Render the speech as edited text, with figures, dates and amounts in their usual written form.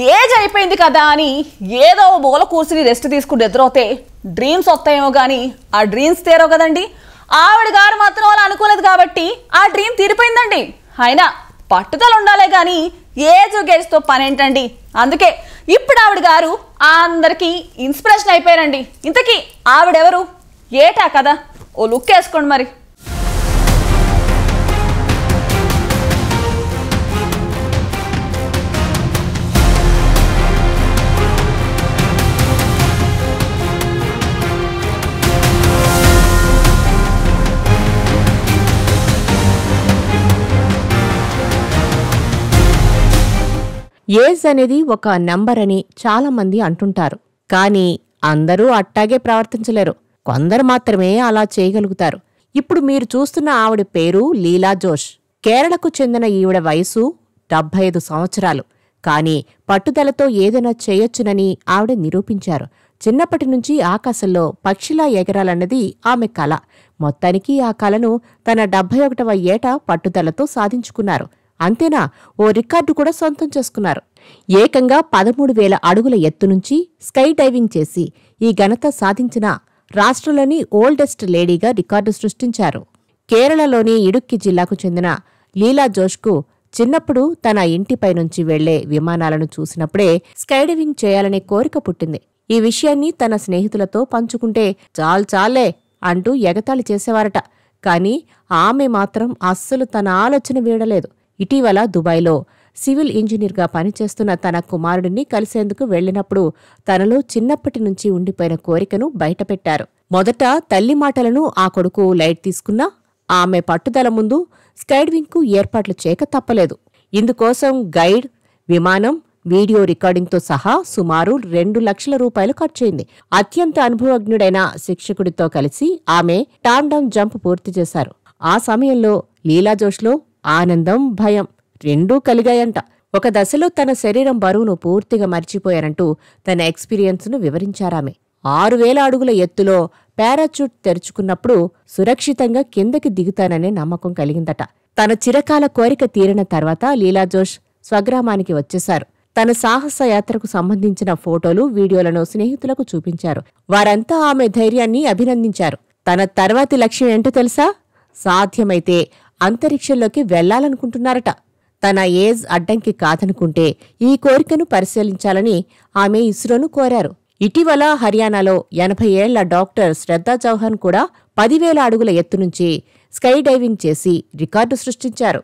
Age అయిపోయింది కదా అని ఏదో మూల కూర్చుని రెస్ట్ తీసుకుని నిద్రపోతే డ్రీమ్స్ వస్తాయేమో కానీ ఆ డ్రీమ్స్ తీరవు కదండి. ఆవిడ గారు మాత్రం అలా అనుకోలేదు కాబట్టి ఆ డ్రీమ్ తీరిపోయిందండి. అయినా పట్టుదల ఉండాలే కానీ ఏజ్ గేజ్తో పని ఏంటండి. అందుకే ఇప్పుడు ఆవిడ గారు అందరికీ ఇన్స్పిరేషన్ అయిపోయారండి. ఇంతకీ ఆవిడెవరు ఏటా కదా ఓ లుక్ వేసుకోండి మరి. ఏజ్ అనేది ఒక నంబర్ అని చాలా మంది అంటుంటారు. కానీ అందరూ అట్టాగే ప్రవర్తించలేరు. కొందరు మాత్రమే అలా చేయగలుగుతారు. ఇప్పుడు మీరు చూస్తున్న ఆవిడ పేరు లీలా జోష్. కేరళకు చెందిన ఈవిడ వయసు 75 సంవత్సరాలు. కానీ పట్టుదలతో ఏదైనా చేయొచ్చునని ఆవిడ నిరూపించారు. చిన్నప్పటి నుంచి ఆకాశంలో పక్షిలా ఎగరాలన్నది ఆమె కల. మొత్తానికి ఆ కలను తన 71వ ఏట పట్టుదలతో సాధించుకున్నారు. అంతేనా, ఓ రికార్డు కూడా సొంతం చేసుకున్నారు. ఏకంగా 13,000 అడుగుల ఎత్తు నుంచి స్కై డైవింగ్ చేసి ఈ ఘనత సాధించిన రాష్ట్రంలోని ఓల్డెస్ట్ లేడీగా రికార్డు సృష్టించారు. కేరళలోని ఇడుక్కి జిల్లాకు చెందిన లీలా జోష్కు చిన్నప్పుడు తన ఇంటిపై నుంచి వెళ్లే విమానాలను చూసినప్పుడే స్కైడైవింగ్ చేయాలనే కోరిక పుట్టింది. ఈ విషయాన్ని తన స్నేహితులతో పంచుకుంటే చాలే అంటూ ఎగతాళి చేసేవారట. కాని ఆమె మాత్రం అస్సలు తన ఆలోచన వీడలేదు. ఇటీవల దుబాయ్లో సివిల్ ఇంజనీర్గా పనిచేస్తున్న తన కుమారుడిని కలిసేందుకు వెళ్లినప్పుడు తనలో చిన్నప్పటి నుంచి ఉండిపోయిన కోరికను బయటపెట్టారు. మొదట తల్లి మాటలను ఆ కొడుకు లైట్ తీసుకున్నా ఆమె పట్టుదల ముందు స్కైడైవింగ్కు ఏర్పాట్లు చేయక తప్పలేదు. ఇందుకోసం గైడ్, విమానం, వీడియో రికార్డింగ్తో సహా సుమారు 2 లక్షల రూపాయలు ఖర్చయింది. అత్యంత అనుభవజ్ఞుడైన శిక్షకుడితో కలిసి ఆమె టాండమ్ జంప్ పూర్తి చేశారు. ఆ సమయంలో లీలా జోష్లో ఆనందం, భయం రెండూ కలిగాయంట. ఒక దశలో తన శరీరం బరువును పూర్తిగా మర్చిపోయారంటూ తన ఎక్స్పీరియన్స్ను వివరించారామె. 6,000 అడుగుల ఎత్తులో పారాచూట్ తెరుచుకున్నప్పుడు సురక్షితంగా కిందకి దిగుతాననే నమ్మకం కలిగిందట. తన చిరకాల కోరిక తీరిన తర్వాత లీలా జోష్ స్వగ్రామానికి వచ్చేశారు. తన సాహస యాత్రకు సంబంధించిన ఫోటోలు, వీడియోలను స్నేహితులకు చూపించారు. వారంతా ఆమె ధైర్యాన్ని అభినందించారు. తన తర్వాతి లక్ష్యం ఏంటో తెలుసా? సాధ్యమైతే అంతరిక్షంలోకి వెళ్లాలనుకుంటున్నారట. తన ఏజ్ అడ్డంకి కాదనుకుంటే ఈ కోరికను పరిశీలించాలని ఆమె ఇస్రోను కోరారు. ఇటీవల హర్యానాలో 80 ఏళ్ల డాక్టర్ శ్రద్ధా చౌహాన్ కూడా 10,000 అడుగుల ఎత్తు నుంచి స్కై డైవింగ్ చేసి రికార్డు సృష్టించారు.